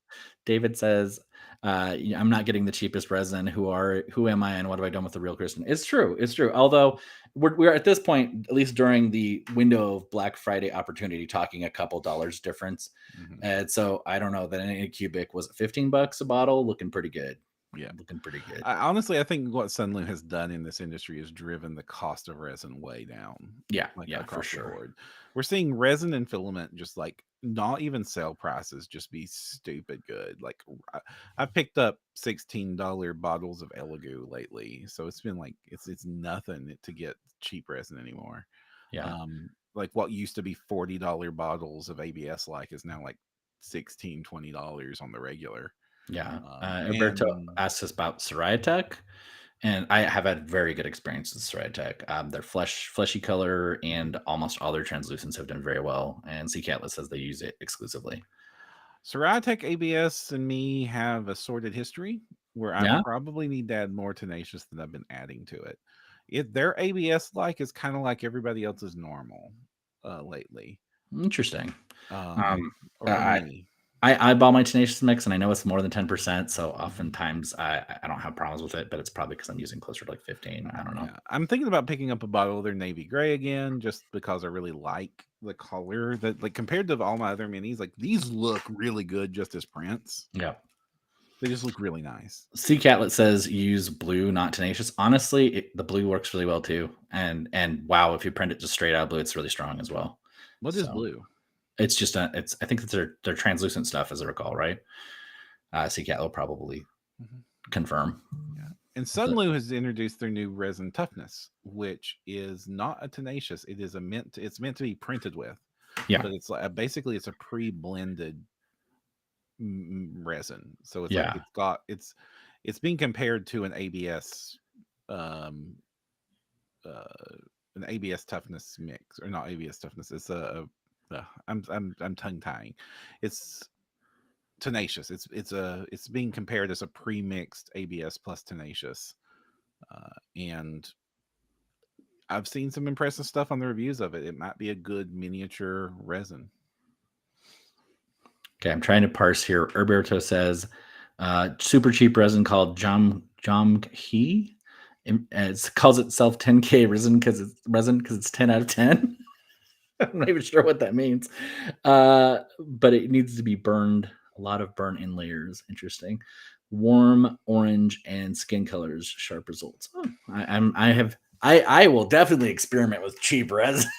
David says, I'm not getting the cheapest resin. Who am I and what have I done with the real Christen? It's true. It's true. Although we're at this point, at least during the window of Black Friday opportunity, talking a couple dollars difference. Mm-hmm. And so I don't know that any cubic was $15 a bottle, looking pretty good. Yeah, looking pretty good. Honestly, I think what Sunloom has done in this industry has driven the cost of resin way down. Yeah, across for sure. the board. We're seeing resin and filament just like not even sale prices, just be stupid good. Like I picked up $16 bottles of Elegoo lately, so it's been like it's nothing to get cheap resin anymore. Yeah. Like what used to be $40 bottles of ABS like is now like $16-$20 on the regular. Yeah. Alberto and asks us about Soraya, and I have had very good experience with Soraya. Their fleshy color and almost all their translucents have done very well. And Sea Catlet says they use it exclusively. Soraya ABS and me have a sorted history where I probably need to add more tenacious than I've been adding to it. Their ABS like is kind of like everybody else's normal lately. Interesting. Or for me. I bought my tenacious mix, and I know it's more than 10%. So oftentimes I don't have problems with it, but it's probably because I'm using closer to like 15. I don't know. Yeah. I'm thinking about picking up a bottle of their navy gray again, just because I really like the color. That like compared to all my other minis, like these look really good just as prints. Yeah, they just look really nice. Sea Catlet says use blue, not tenacious. Honestly, the blue works really well too. And wow, if you print it just straight out blue, it's really strong as well. What is blue? It's just I think it's their translucent stuff, as I recall, right? Sea Catlet will probably confirm. Yeah. And Sunloom has introduced their new resin toughness, which is not a tenacious. It is it's meant to be printed with. Yeah, but it's like basically it's a pre-blended resin. So it's like it's being compared to an ABS an ABS toughness mix, or not ABS toughness. It's I'm tongue tying. It's tenacious. It's being compared as a pre-mixed ABS plus tenacious, and I've seen some impressive stuff on the reviews of it. It might be a good miniature resin. Okay, I'm trying to parse here. Herberto says super cheap resin called Jomghi. It calls itself 10K resin because it's 10 out of 10. I'm not even sure what that means. But it needs to be burned. A lot of burn in layers. Interesting. Warm orange and skin colors. Sharp results. Oh, I will definitely experiment with cheap resin.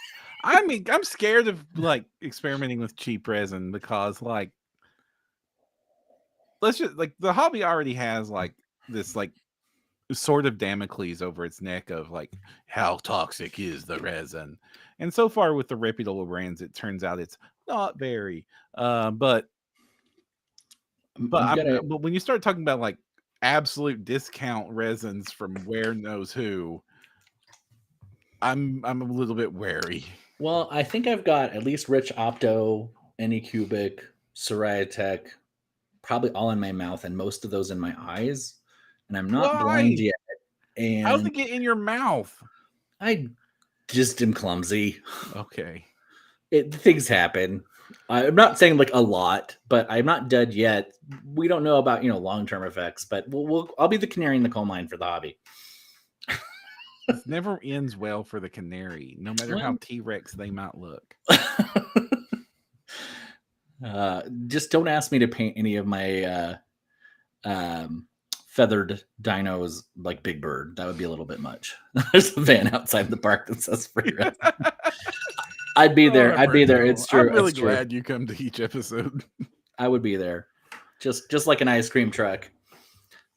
I mean, I'm scared of like experimenting with cheap resin because like let's just like the hobby already has like this like sort of Damocles over its neck of like how toxic is the resin, and so far with the reputable brands it turns out it's not very but when you start talking about like absolute discount resins from where knows who, I'm a little bit wary. Well, I think I've got at least Rich Opto, Anycubic, Soraya, probably all in my mouth, and most of those in my eyes. And I'm not blind yet. And how's it get in your mouth? I just am clumsy. Okay. Things happen. I'm not saying like a lot, but I'm not dead yet. We don't know about long-term effects, but I'll be the canary in the coal mine for the hobby. It never ends well for the canary, no matter how T-Rex they might look. Just don't ask me to paint any of my feathered dinos like Big Bird. That would be a little bit much. There's a van outside the park that says free resin. I'd be there. I'd be there. It's true. I'm really glad you come to each episode. I would be there. Just like an ice cream truck.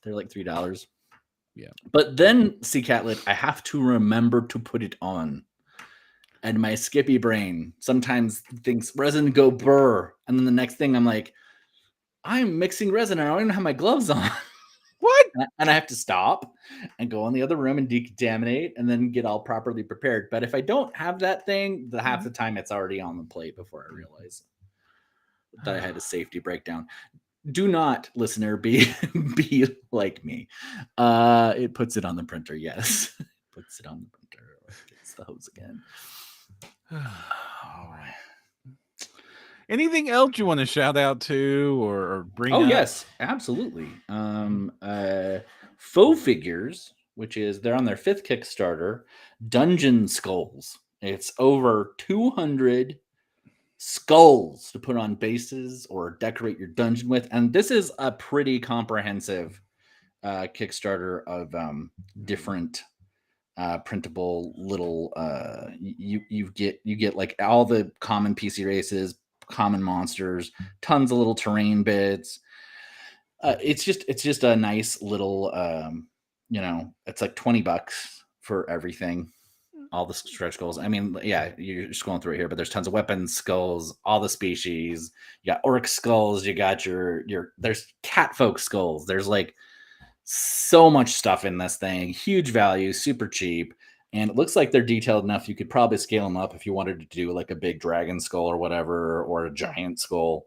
They're like $3. Yeah. But then, Sea Catlet, I have to remember to put it on. And my skippy brain sometimes thinks resin go burr. And then the next thing I'm like, I'm mixing resin and I don't even have my gloves on. What? And I have to stop and go in the other room and decontaminate and then get all properly prepared. But if I don't have that thing, the half the time it's already on the plate before I realize that I had a safety breakdown. Do not, listener, be like me. It puts it on the printer, yes. Puts it on the printer. Gets the hose again. All right. Anything else you want to shout out to or bring up? Oh, yes, absolutely. Faux Figures, which is they're on their 5th Kickstarter, Dungeon Skulls. It's over 200 skulls to put on bases or decorate your dungeon with. And this is a pretty comprehensive Kickstarter of different printable little you get like all the common PC races, common monsters, tons of little terrain bits. It's just a nice little it's like $20 for everything, all the stretch goals. I mean, yeah, you're scrolling through it here, but there's tons of weapons, skulls, all the species. You got orc skulls, you got your there's catfolk skulls, there's like so much stuff in this thing. Huge value, super cheap. And it looks like they're detailed enough you could probably scale them up if you wanted to do like a big dragon skull or whatever, or a giant skull.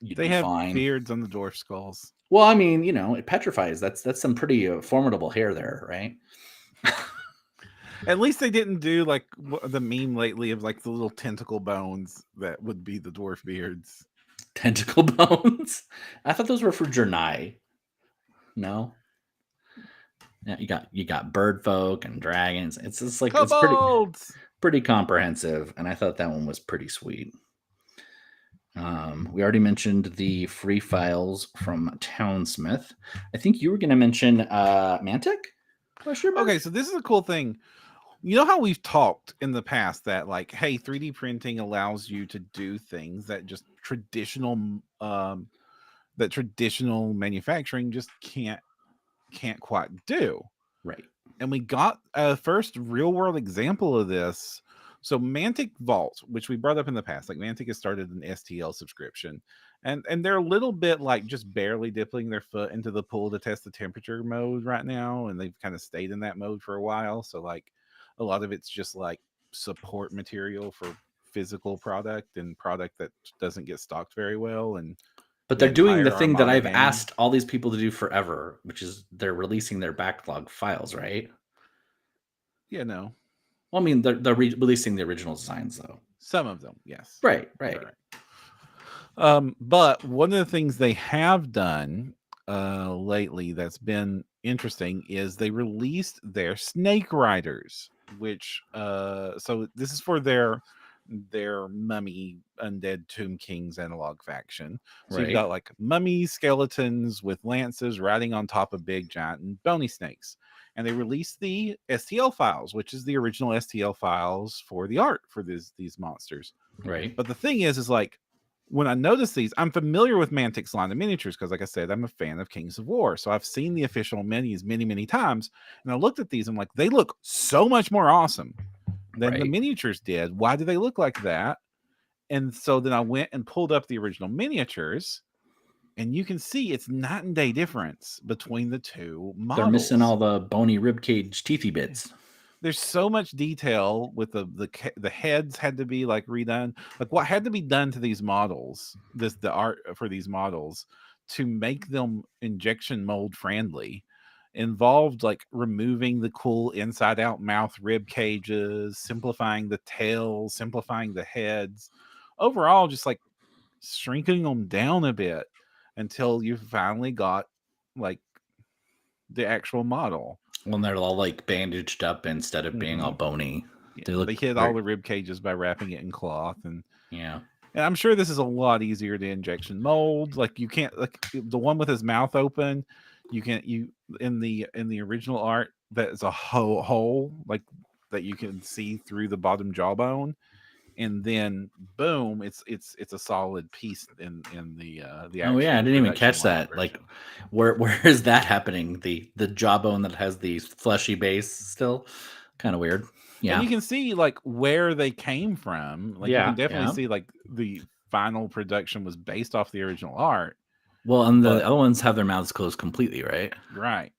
They have beards on the dwarf skulls. Well, I mean, it petrifies. That's some pretty formidable hair there, right? At least they didn't do like the meme lately of like the little tentacle bones that would be the dwarf beards. Tentacle bones? I thought those were for Jernai. No. Yeah, you got bird folk and dragons. It's just like it's pretty comprehensive, and I thought that one was pretty sweet. We already mentioned the free files from Townsmith. I think you were going to mention Mantic? Okay, so this is a cool thing. You know how we've talked in the past that like, hey, 3D printing allows you to do things that just traditional manufacturing just can't quite do. Right. And we got a first real world example of this. So Mantic Vault, which we brought up in the past, like Mantic has started an STL subscription, and they're a little bit like just barely dipping their foot into the pool to test the temperature mode right now, and they've kind of stayed in that mode for a while. So like a lot of it's just like support material for physical product and product that doesn't get stocked very well. But they're doing the thing that I've asked all these people to do forever, which is they're releasing their backlog files, right? Yeah, no. Well, I mean, they're releasing the original designs, though. Some of them, yes. Right. But one of the things they have done lately that's been interesting is they released their Snake Riders, which so this is for their mummy undead Tomb Kings analog faction. So you've got like mummy skeletons with lances riding on top of big giant and bony snakes. And they released the STL files, which is the original STL files for the art for these monsters. Right. But the thing is like when I notice these, I'm familiar with Mantic's line of miniatures because, like I said, I'm a fan of Kings of War. So I've seen the official minis many, many times. And I looked at these and I'm like, they look so much more awesome than the miniatures did. Why do they look like that? And so then I went and pulled up the original miniatures, and you can see it's night and day difference between the two models. They're missing all the bony ribcage teethy bits. There's so much detail with the heads had to be like redone. Like what had to be done to these models, the art for these models to make them injection mold friendly involved like removing the cool inside out mouth rib cages, simplifying the tails, simplifying the heads, overall just like shrinking them down a bit until you finally got like the actual model. When they're all like bandaged up instead of being all bony. Yeah, they hid all the rib cages by wrapping it in cloth, and I'm sure this is a lot easier to injection mold. Like you can't like the one with his mouth open. You can't in the original art that is a hole like that you can see through the bottom jawbone, and then boom, it's a solid piece in the oh yeah, I didn't even catch that. Like where is that happening? The jawbone that has the fleshy base still kind of weird. Yeah, and you can see like where they came from. Like you can definitely see like the final production was based off the original art. Well, and the other ones have their mouths closed completely, right? Right.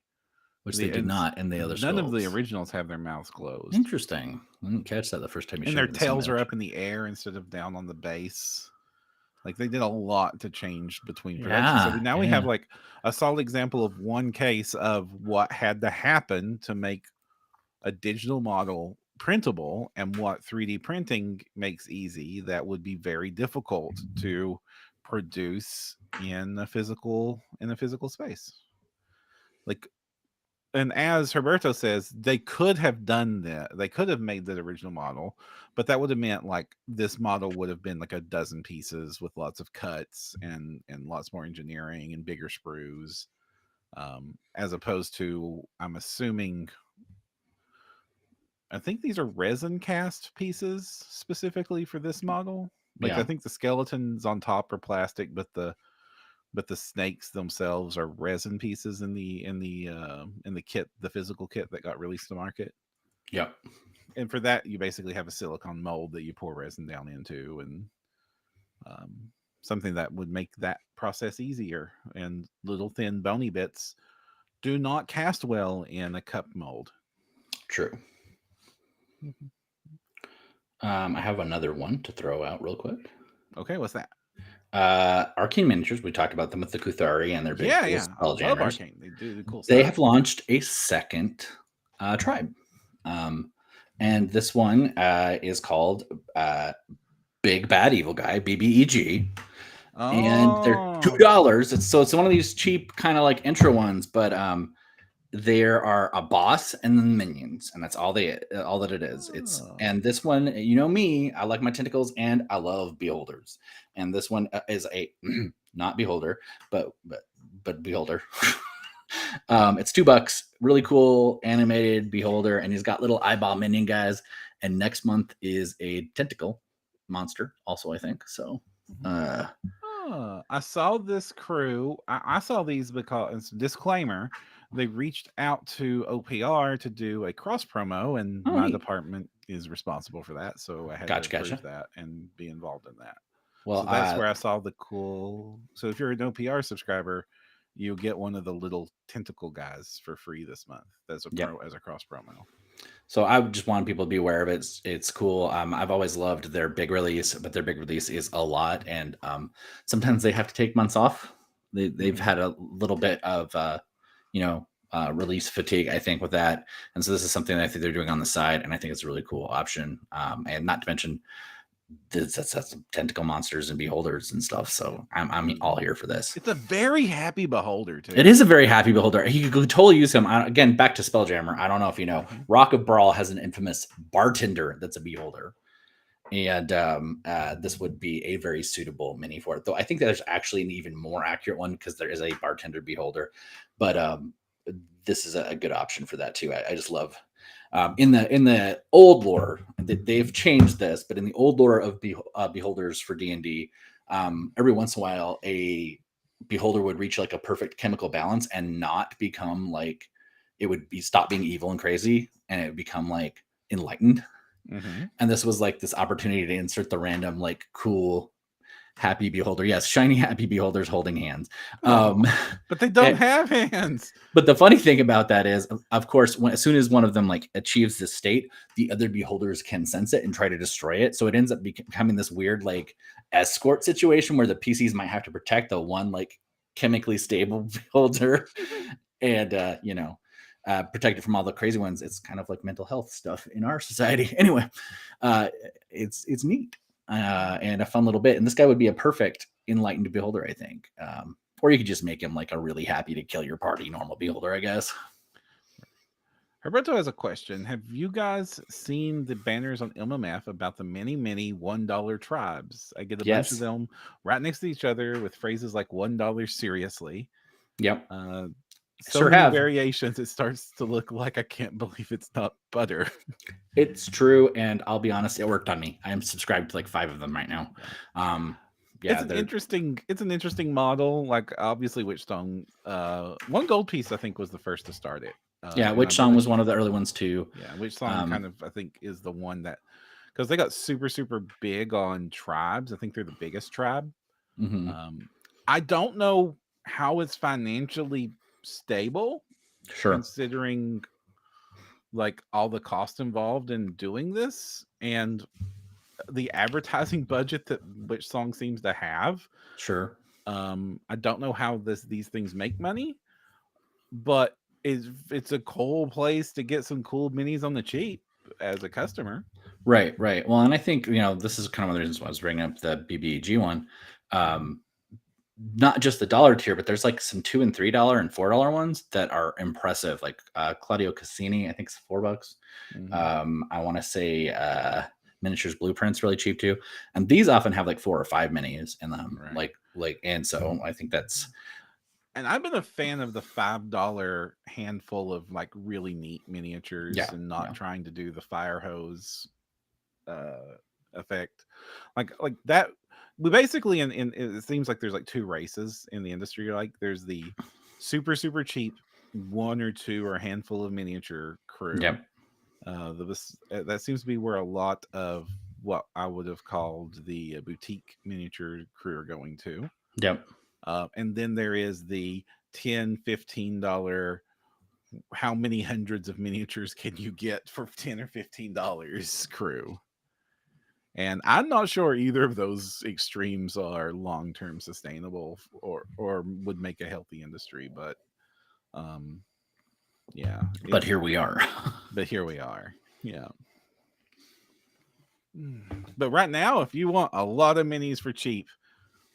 Which they do not in the other None of the sculpts. originals have their mouths closed. Interesting. I didn't catch that the first time you And showed their me this tails are image. up in the air instead of down on the base. Like they did a lot to change between productions. So now we have like a solid example of one case of what had to happen to make a digital model printable, and what 3D printing makes easy that would be very difficult to produce in a physical space. Like, and as Herberto says, they could have done that. They could have made that original model, but that would have meant like this model would have been like a dozen pieces with lots of cuts and lots more engineering and bigger sprues, as opposed to, I'm assuming, I think these are resin cast pieces specifically for this model. Like I think the skeletons on top are plastic, but the snakes themselves are resin pieces in the kit, the physical kit that got released to market. Yep. And for that, you basically have a silicone mold that you pour resin down into, and something that would make that process easier. And little thin bony bits do not cast well in a cup mold. True. I have another one to throw out real quick. Okay, what's that? Arcane Miniatures. We talked about them with the Kuthari and their big I Spelljammers. love Arcane. They do cool stuff. They have launched a second tribe, and this one is called Big Bad Evil Guy (BBEG). And they're $2. It's one of these cheap kind of like intro ones, but there are a boss and then minions, and that's all that it is. And this one, you know me, I like my tentacles and I love beholders. And this one is a not beholder, but beholder. It's $2, really cool animated beholder, and he's got little eyeball minion guys. And next month is a tentacle monster, also, I think. So I saw this crew. I saw these because, disclaimer, they reached out to OPR to do a cross promo, and my department is responsible for that. So I had to approve that and be involved in that. Well, so that's where I saw the cool. So if you're an OPR subscriber, you'll get one of the little tentacle guys for free this month. As a cross promo. So I just want people to be aware of it. It's cool. I've always loved their big release, but their big release is a lot, and sometimes they have to take months off. They've had a little bit of release fatigue, I think, with that, and so this is something that I think they're doing on the side, and I think it's a really cool option. And not to mention, that's tentacle monsters and beholders and stuff. So I'm all here for this. It's a very happy beholder too. It is a very happy beholder. You could totally use him. Again, back to Spelljammer. I don't know if you know, Rock of Brawl has an infamous bartender that's a beholder, and this would be a very suitable mini for it. Though I think there's actually an even more accurate one because there is a bartender beholder, but this is a good option for that too. I just love. In the old lore, they've changed this, but in the old lore of beholders for D&D, every once in a while, a beholder would reach like a perfect chemical balance and not become like, it would stop being evil and crazy, and it would become like enlightened. Mm-hmm. And this was like this opportunity to insert the random like cool happy beholder. Yes, shiny happy beholders holding hands. But they don't have hands. But the funny thing about that is, of course, as soon as one of them like achieves this state, the other beholders can sense it and try to destroy it. So it ends up becoming this weird like escort situation where the PCs might have to protect the one like chemically stable beholder and protect it from all the crazy ones. It's kind of like mental health stuff in our society. Anyway, it's neat. And a fun little bit. And this guy would be a perfect enlightened beholder, I think. Or you could just make him like a really happy to kill your party normal beholder, I guess. Herberto has a question. Have you guys seen the banners on Ilmamath about the many $1 tribes? I get a bunch of them right next to each other with phrases like $1 seriously. Yep. So many variations, it starts to look like I can't believe it's not butter. It's true, and I'll be honest, it worked on me. I am subscribed to like 5 of them right now. It's an interesting model. Like obviously Witchstone, one gold piece I think was the first to start it. Witchstone was one of the early ones too. Yeah, Witchstone kind of I think is the one that, because they got super big on tribes. I think they're the biggest tribe. Mm-hmm. I don't know how it's financially stable, Sure. considering like all the cost involved in doing this and the advertising budget that which song seems to have. Sure. I don't know how these things make money, but it's a cool place to get some cool minis on the cheap as a customer. Right. Well, and I think, this is kind of one of the reasons why I was bringing up the BBEG one. Not just the dollar tier, but there's like some $2 and $3 and $4 ones that are impressive. Like Claudio Cassini, I think it's $4. I want to say Miniatures Blueprints really cheap too, and these often have like 4 or 5 minis in them. Right. And so I think that's. And I've been a fan of the $5 handful of like really neat miniatures, and not trying to do the fire hose effect, like that. We basically in it seems like there's like 2 races in the industry. Like there's the super cheap 1 or 2 or a handful of miniature crew. Yep. That seems to be where a lot of what I would have called the boutique miniature crew are going to. Yep. And then there is the $10-15 how many hundreds of miniatures can you get for $10 or $15 crew. And I'm not sure either of those extremes are long-term sustainable or would make a healthy industry, but yeah. But here we are. Yeah. But right now, if you want a lot of minis for cheap,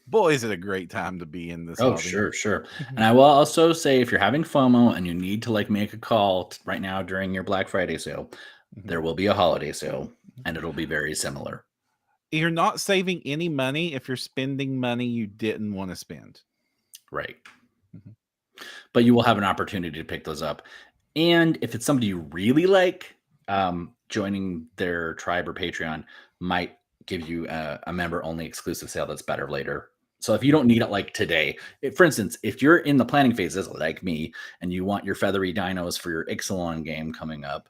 boy, is it a great time to be in this hobby. Sure. And I will also say, if you're having FOMO and you need to like make a call right now during your Black Friday sale, there will be a holiday sale, and it'll be very similar. You're not saving any money if you're spending money you didn't want to spend. Right. But you will have an opportunity to pick those up. And if it's somebody you really like, joining their tribe or Patreon might give you a member-only exclusive sale that's better later. So if you don't need it like today, for instance, if you're in the planning phases like me and you want your feathery dinos for your Ixalan game coming up,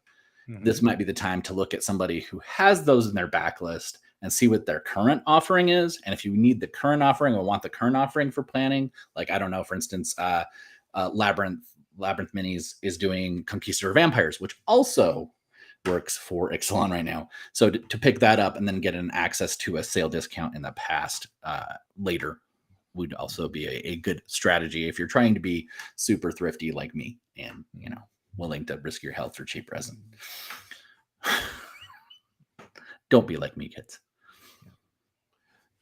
this might be the time to look at somebody who has those in their backlist and see what their current offering is. And if you need the current offering or want the current offering for planning, like, I don't know, for instance, Labyrinth Minis is doing Conquistador Vampires, which also works for Ixalan right now. So to pick that up and then get an access to a sale discount in the past later would also be a good strategy if you're trying to be super thrifty like me and, willing to risk your health for cheap resin. Don't be like me, kids.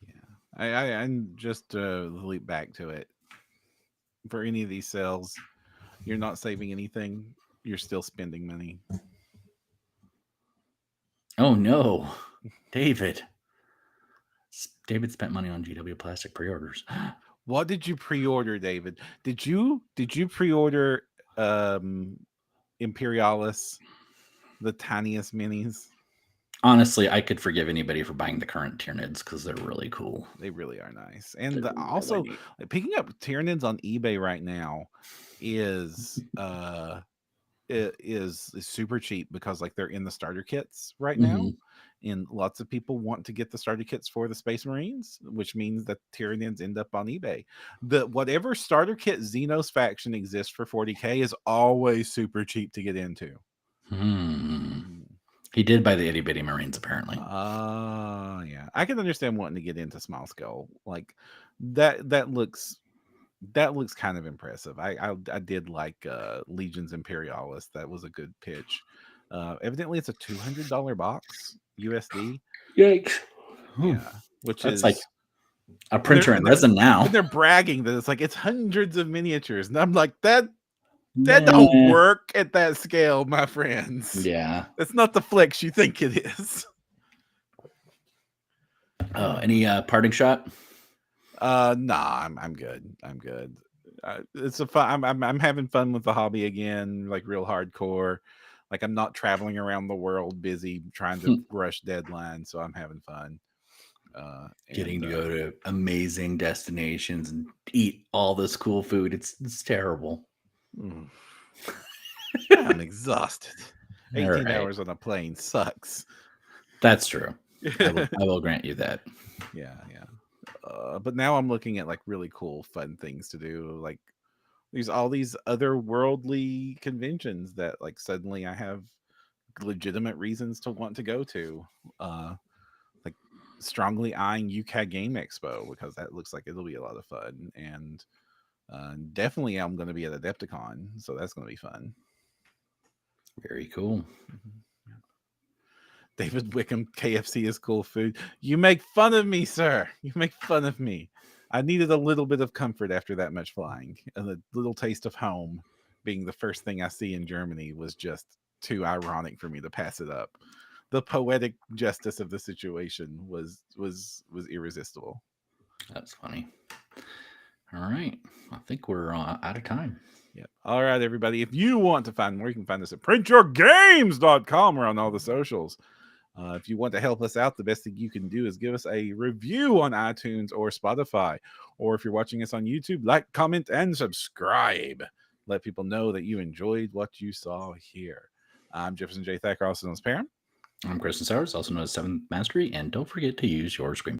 Yeah. I'm just leap back to it. For any of these sales, you're not saving anything. You're still spending money. Oh no, David spent money on GW Plastic pre-orders. What did you pre-order, David? Did you pre-order Imperialis, the tiniest minis? Honestly, I could forgive anybody for buying the current Tyranids because they're really cool. They really are nice. And also, picking up Tyranids on eBay right now is super cheap because like they're in the starter kits right now, and lots of people want to get the starter kits for the Space Marines, which means that Tyranids end up on eBay. Whatever starter kit Xenos faction exists for $40K is always super cheap to get into. He did buy the itty bitty Marines, apparently. Yeah, I can understand wanting to get into Small Skull. Like that looks kind of impressive. I did like Legions Imperialis. That was a good pitch. Evidently it's a $200 box USD. Yikes. Yeah, which That's is like a printer in resin now. And they're bragging that it's like it's hundreds of miniatures, and I'm like, that don't work at that scale, my friends. Yeah, that's not the flex you think it is. Any parting shot? Nah, I'm good. It's a fun. I'm having fun with the hobby again, like real hardcore. Like I'm not traveling around the world busy trying to rush deadlines, so I'm having fun. Getting to go to amazing destinations and eat all this cool food. It's terrible. I'm exhausted. 18 hours on a plane sucks. That's true. I will grant you that. Yeah. But now I'm looking at like really cool, fun things to do. Like there's all these otherworldly conventions that like suddenly I have legitimate reasons to want to go to. Like strongly eyeing UK Game Expo because that looks like it'll be a lot of fun. And definitely I'm going to be at Adepticon, so that's going to be fun. Very cool. Mm-hmm. David Wickham, KFC is cool food. You make fun of me, sir. You make fun of me. I needed a little bit of comfort after that much flying. And a little taste of home being the first thing I see in Germany was just too ironic for me to pass it up. The poetic justice of the situation was irresistible. That's funny. All right. I think we're out of time. Yep. All right, everybody. If you want to find more, you can find us at printyourgames.com or on all the socials. If you want to help us out, the best thing you can do is give us a review on iTunes or Spotify. Or if you're watching us on YouTube, like, comment, and subscribe. Let people know that you enjoyed what you saw here. I'm Jefferson J. Thacker, also known as Perram. I'm Christen Perram, also known as 7th Mastery, and don't forget to use your screen.